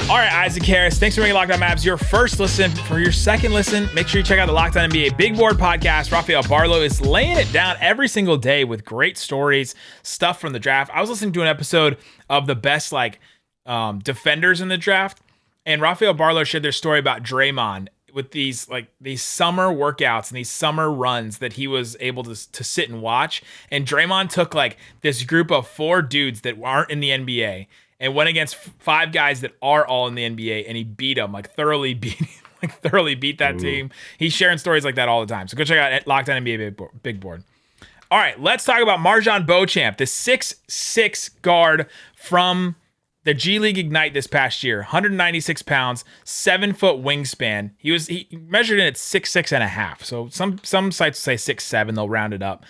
All right, Isaac Harris, thanks for making Locked On Mavs your first listen. For your second listen, make sure you check out the Locked On NBA Big Board podcast. Rafael Barlow is laying it down every single day with great stories, stuff from the draft. I was listening to an episode of the best defenders in the draft, and Rafael Barlow shared their story about Draymond with these summer workouts and these summer runs that he was able to sit and watch. And Draymond took this group of 4 dudes that aren't in the NBA and went against 5 guys that are all in the NBA, and he beat them, thoroughly beat that team. He's sharing stories like that all the time. So go check out Locked On NBA Big Board. All right, let's talk about Marjon Beauchamp, the 6'6" guard from the G League Ignite this past year. 196 pounds, 7-foot wingspan. He measured in at 6'6.5". So some sites say 6'7". They'll round it up.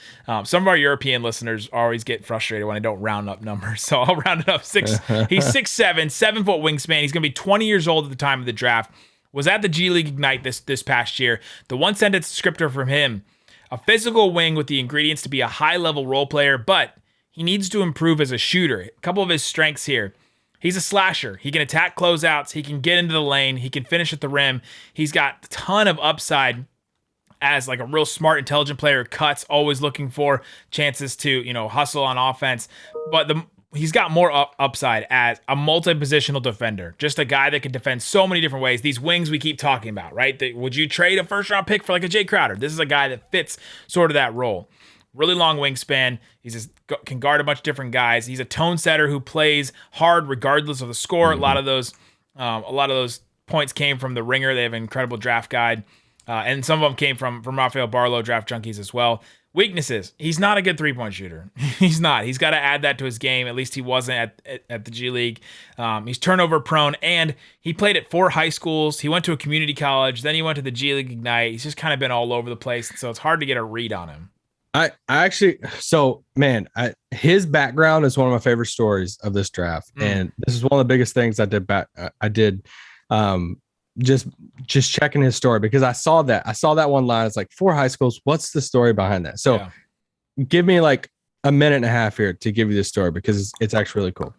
Some of our European listeners always get frustrated when I don't round up numbers, so I'll round it up. He's 6'7", 7-foot wingspan. He's going to be 20 years old at the time of the draft. Was at the G League Ignite this past year. The one sentence descriptor from him: a physical wing with the ingredients to be a high-level role player, but he needs to improve as a shooter. A couple of his strengths here: he's a slasher. He can attack closeouts. He can get into the lane. He can finish at the rim. He's got a ton of upside as a real smart, intelligent player. Cuts, always looking for chances to, hustle on offense. But he's got more upside as a multi-positional defender. Just a guy that can defend so many different ways. These wings we keep talking about, right? Would you trade a first-round pick for a Jay Crowder? This is a guy that fits sort of that role. Really long wingspan. Can guard a bunch of different guys. He's a tone setter who plays hard regardless of the score. Mm-hmm. A lot of those points came from the Ringer. They have an incredible draft guide, and some of them came from Rafael Barlow Draft Junkies as well. Weaknesses: he's not a good three-point shooter. He's not. He's got to add that to his game. At least he wasn't at the G League. He's turnover prone, and he played at 4 high schools. He went to a community college. Then he went to the G League Ignite. He's just kind of been all over the place, so it's hard to get a read on him. His background is one of my favorite stories of this draft. And this is one of the biggest things I did just checking his story, because I saw that one line. It's 4 high schools. What's the story behind that? So give me a minute and a half here to give you this story, because it's actually really cool.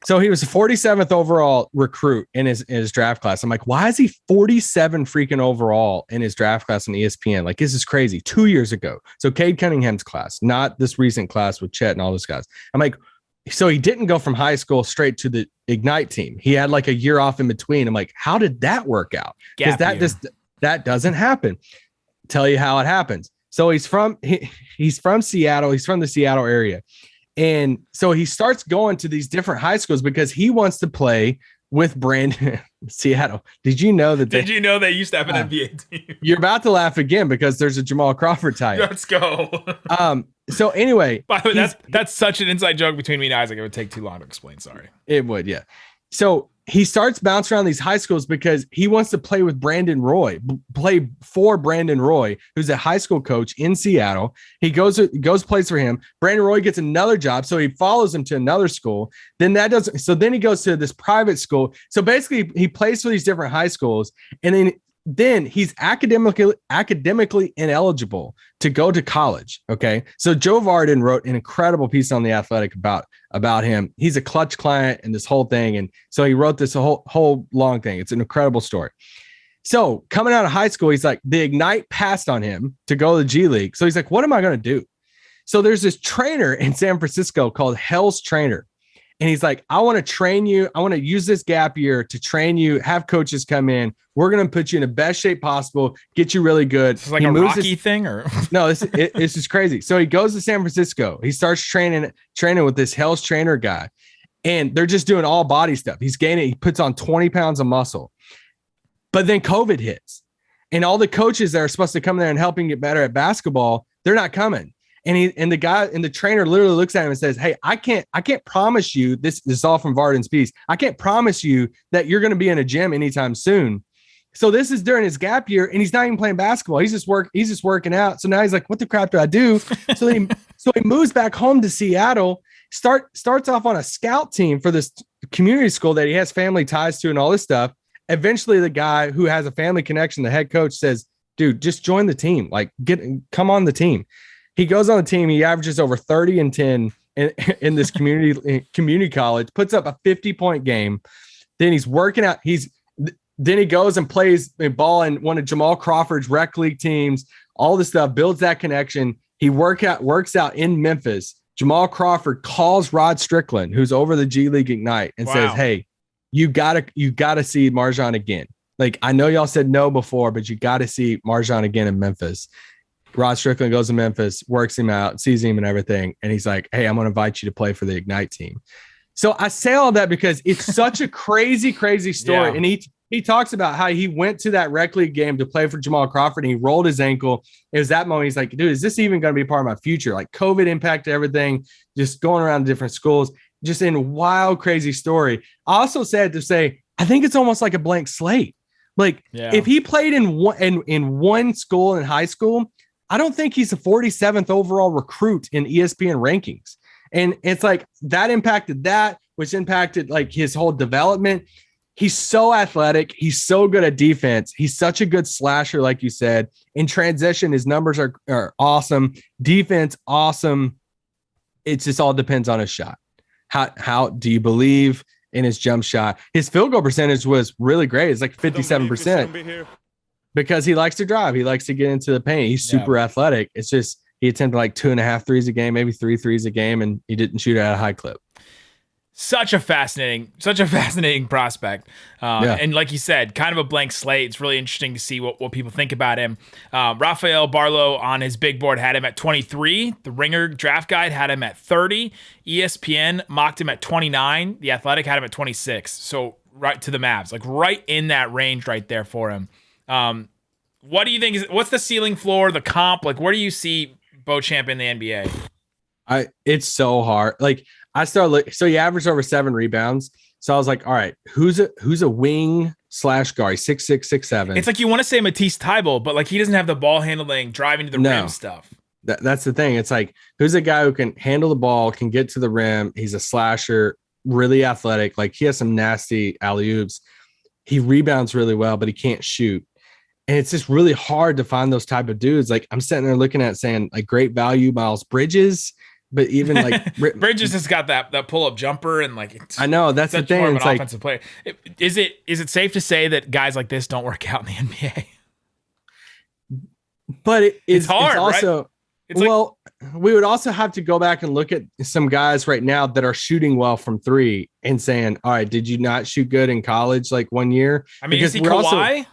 So he was the 47th overall recruit in his draft class. I'm why is he 47 freaking overall in his draft class on ESPN? This is crazy. 2 years ago. So Cade Cunningham's class, not this recent class with Chet and all those guys. I'm so he didn't go from high school straight to the Ignite team. He had a year off in between. I'm how did that work out? Because that doesn't happen. Tell you how it happens. So he's from Seattle. He's from the Seattle area. And so he starts going to these different high schools because he wants to play with Brandon. Seattle. Did you know that they used to have an NBA team? You're about to laugh again because there's a Jamal Crawford tie. Let's go. So anyway, by the way, that's such an inside joke between me and Isaac. It would take too long to explain. Sorry. It would, yeah. So he starts bouncing around these high schools because he wants to play with Brandon Roy, play for Brandon Roy, who's a high school coach in Seattle. He goes plays for him. Brandon Roy gets another job, so he follows him to another school. Then he goes to this private school. So basically, he plays for these different high schools, and then he's academically ineligible to go to college. Okay. So Joe Varden wrote an incredible piece on The Athletic about him. He's a Clutch client and this whole thing. And so he wrote this whole long thing. It's an incredible story. So coming out of high school, he's the Ignite passed on him to go to the G League. So he's what am I going to do? So there's this trainer in San Francisco called Hell's Trainer. And he's I want to train you. I want to use this gap year to train you, have coaches come in. We're going to put you in the best shape possible, get you really good. It's a Rocky thing, or? No, it's just crazy. So he goes to San Francisco. He starts training with this Hell's Trainer guy. And they're just doing all body stuff. He puts on 20 pounds of muscle. But then COVID hits. And all the coaches that are supposed to come there and help him get better at basketball, they're not coming. And the trainer literally looks at him and says, "Hey, I can't promise you this is all from Varden's piece. I can't promise you that you're going to be in a gym anytime soon." So this is during his gap year, and he's not even playing basketball. He's just working out. So now he's what the crap do I do? So he moves back home to Seattle, starts off on a scout team for this community school that he has family ties to and all this stuff. Eventually, the guy who has a family connection, the head coach, says, "Dude, just join the team. Come on the team." He goes on the team. He averages over 30 and 10 in this community college, puts up a 50-point game. Then he's working out. Then he goes and plays a ball in one of Jamal Crawford's rec league teams, all this stuff, builds that connection. He works out in Memphis. Jamal Crawford calls Rod Strickland, who's over the G League Ignite, and says, hey, you gotta see Marjon again. Like, I know y'all said no before, but you got to see Marjon again in Memphis. Rod Strickland goes to Memphis, works him out, sees him and everything. And he's like, hey, I'm going to invite you to play for the Ignite team. So I say all that because it's such a crazy, crazy story. Yeah. And he talks about how he went to that rec league game to play for Jamal Crawford and he rolled his ankle. It was that moment. He's like, dude, is this even going to be part of my future? Like, COVID impacted everything, just going around to different schools, just in wild, crazy story. I also said to say, I think it's almost like a blank slate. Like, if he played in one school in high school, I don't think he's the 47th overall recruit in ESPN rankings. And it's like that impacted that, which impacted like his whole development. He's so athletic. He's so good at defense. He's such a good slasher, like you said. In transition, his numbers are awesome. Defense, awesome. It just all depends on his shot. How do you believe in his jump shot? His field goal percentage was really great. It's like 57%. Because he likes to drive. He likes to get into the paint. He's super athletic. It's just he attempted like 2.5 threes a game, maybe 3 threes a game, and he didn't shoot at a high clip. Such a fascinating prospect. And like you said, kind of a blank slate. It's really interesting to see what people think about him. Rafael Barlow on his big board had him at 23. The Ringer draft guide had him at 30. ESPN mocked him at 29. The Athletic had him at 26. So right to the Mavs, like right in that range right there for him. What do you think what's the ceiling floor, the comp? Like, where do you see Beauchamp in the NBA? It's so hard. Like I started looking, so he averaged over 7 rebounds. So I was like, all right, who's a wing / guard, 6'6", 6'7". It's like you want to say Matisse Thybulle, but like he doesn't have the ball handling, driving to the rim stuff. That's the thing. It's like, who's a guy who can handle the ball, can get to the rim. He's a slasher, really athletic. Like he has some nasty alley-oops. He rebounds really well, but he can't shoot. And it's just really hard to find those type of dudes. Like I'm sitting there looking at saying like great value, Miles Bridges, but even like Bridges has got that pull up jumper and like I know that's the thing. It's like offensive player. Is it safe to say that guys like this don't work out in the NBA? But it's hard. It's also right? It's like, we would also have to go back and look at some guys right now that are shooting well from 3 and saying, all right, did you not shoot good in college like 1 year? I mean, is he Kawhi?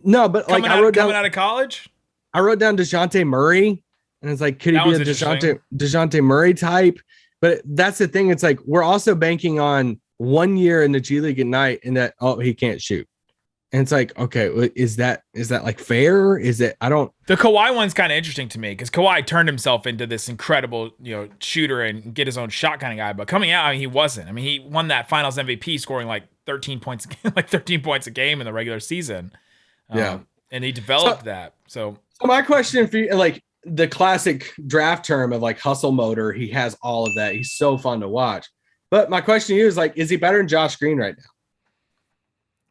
No, but like coming out of college, I wrote down DeJounte Murray, and it's like, could he be a DeJounte Murray type? But that's the thing. It's like we're also banking on 1 year in the G League Ignite, and that he can't shoot. And it's like, okay, is that like fair? Is it? The Kawhi one's kind of interesting to me because Kawhi turned himself into this incredible, shooter and get his own shot kind of guy. But coming out, I mean, he wasn't. I mean, he won that Finals MVP, scoring like 13 points a game in the regular season. And he developed that. So my question for you, like the classic draft term of like hustle motor, he has all of that. He's so fun to watch. But my question to you is like, is he better than Josh Green right now?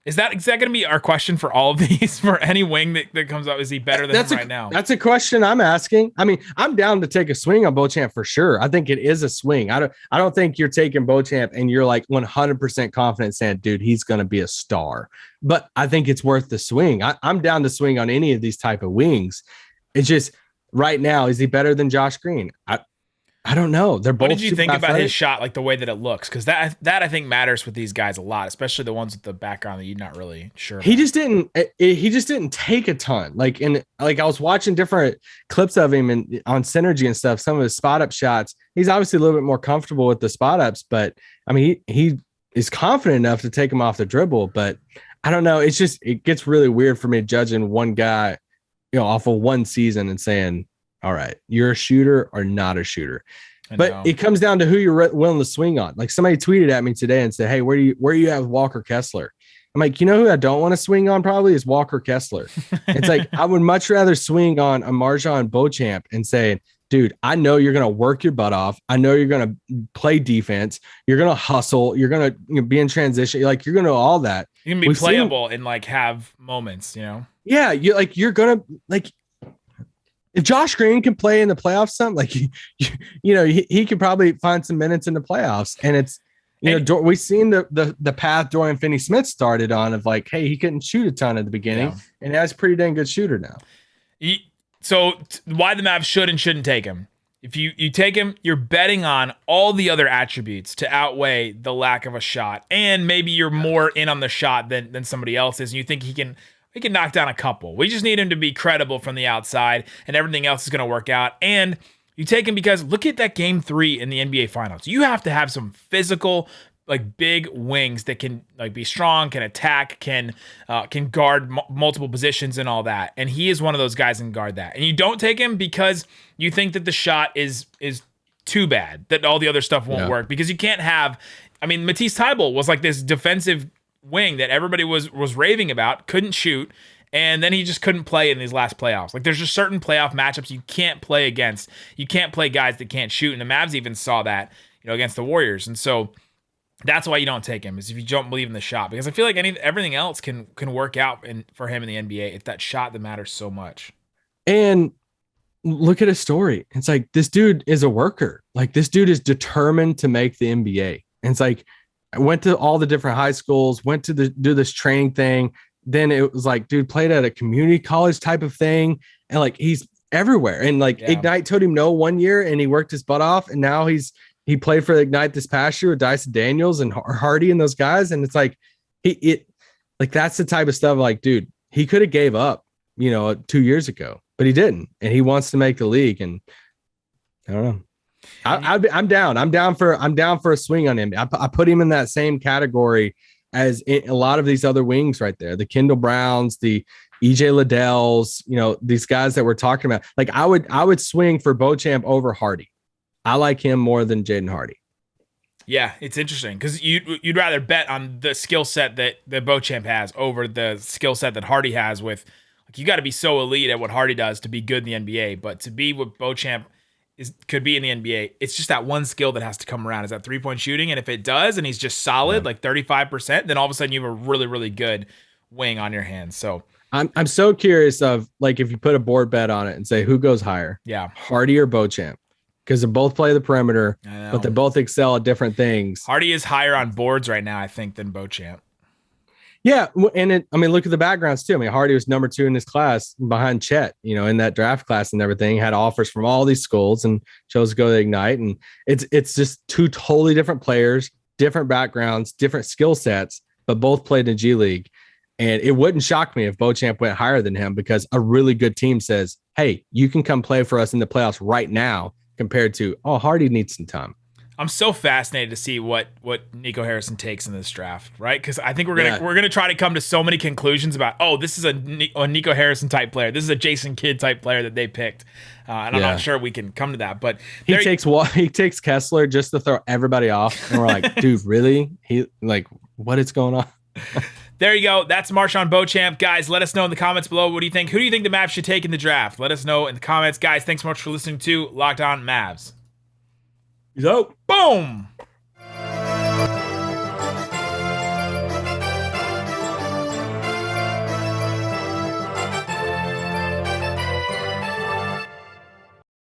Is that going to be our question for all of these? For any wing that comes up, is he better than him right now? That's a question I'm asking. I mean, I'm down to take a swing on Beauchamp for sure. I think it is a swing. I don't think you're taking Beauchamp and you're like 100% confident saying, dude, he's going to be a star. But I think it's worth the swing. I'm down to swing on any of these type of wings. It's just right now, is he better than Josh Green? I don't know. They're both. What did you think about his shot, like the way that it looks? Because that I think matters with these guys a lot, especially the ones with the background that you're not really sure. He just didn't take a ton. Like I was watching different clips of him and on Synergy and stuff. Some of his spot up shots. He's obviously a little bit more comfortable with the spot ups, but I mean he is confident enough to take him off the dribble. But I don't know. It gets really weird for me judging one guy, off of one season and saying, all right, you're a shooter or not a shooter. But it comes down to who you're willing to swing on. Like somebody tweeted at me today and said, hey, where you at with Walker Kessler? I'm like, who I don't want to swing on probably is Walker Kessler. It's like, I would much rather swing on a Marjon Beauchamp and say, dude, I know you're going to work your butt off. I know you're going to play defense. You're going to hustle. You're going to be in transition. Like you're going to all that. You can be playable and like have moments, Yeah. You're going to like, if Josh Green can play in the playoffs, something like he could probably find some minutes in the playoffs. And We've seen the path Dorian Finney-Smith started on of like, hey, he couldn't shoot a ton at the beginning, and now he's a pretty dang good shooter now. So why the Mavs should and shouldn't take him? If you take him, you're betting on all the other attributes to outweigh the lack of a shot, and maybe you're more in on the shot than somebody else is, and you think he can knock down a couple. We just need him to be credible from the outside, and everything else is going to work out. And you take him because look at that game 3 in the NBA Finals. You have to have some physical, like big wings that can like be strong, can attack, can guard multiple positions and all that. And he is one of those guys that can guard that. And you don't take him because you think that the shot is too bad, that all the other stuff won't work, because you can't have. I mean, Matisse Thybulle was like this defensive wing that everybody was raving about, couldn't shoot. And then he just couldn't play in these last playoffs. Like there's just certain playoff matchups you can't play against. You can't play guys that can't shoot. And the Mavs even saw that, against the Warriors. And so that's why you don't take him, is if you don't believe in the shot. Because I feel like everything else can work out for him in the NBA. It's that shot that matters so much. And look at his story. It's like, this dude is a worker. Like this dude is determined to make the NBA. And it's like, I went to all the different high schools, went to do this training thing. Then it was like, dude played at a community college type of thing. And like, he's everywhere. And like Ignite told him no 1 year and he worked his butt off. And now he played for Ignite this past year with Dyson Daniels and Hardy and those guys. And it's like, that's the type of stuff like, dude, he could have gave up, 2 years ago, but he didn't. And he wants to make the league. And I don't know. I'm down. I'm down for a swing on him. I put him in that same category as a lot of these other wings right there, the Kendall Browns, the EJ Liddells, these guys that we're talking about. Like I would swing for Beauchamp over Hardy. I like him more than Jaden Hardy. Yeah, it's interesting because you'd rather bet on the skill set that Beauchamp has over the skill set that Hardy has. With like, you got to be so elite at what Hardy does to be good in the NBA, but to be what Beauchamp could be in the NBA, it's just that one skill that has to come around, is that 3-point shooting. And if it does, and he's just solid, like 35%, then all of a sudden you have a really, really good wing on your hands. So I'm so curious of like, if you put a board bet on it and say who goes higher, Hardy or Beauchamp, because they both play the perimeter, but they both excel at different things. Hardy is higher on boards right now, I think, than Beauchamp. Yeah, and look at the backgrounds too. Hardy was number 2 in his class behind Chet, in that draft class and everything. Had offers from all these schools and chose to go to Ignite. And it's just 2 totally different players, different backgrounds, different skill sets, but both played in G League. And it wouldn't shock me if Beauchamp went higher than him, because a really good team says, hey, you can come play for us in the playoffs right now, compared to, Hardy needs some time. I'm so fascinated to see what Nico Harrison takes in this draft, right? Because I think we're gonna try to come to so many conclusions about, this is a Nico Harrison type player, this is a Jason Kidd type player that they picked, and I'm not sure we can come to that. But he takes Kessler just to throw everybody off, and we're like, dude, really? What is going on? There you go. That's Marjon Beauchamp. Guys, let us know in the comments below. What do you think? Who do you think the Mavs should take in the draft? Let us know in the comments. Guys, thanks so much for listening to Locked On Mavs. He's out. Boom.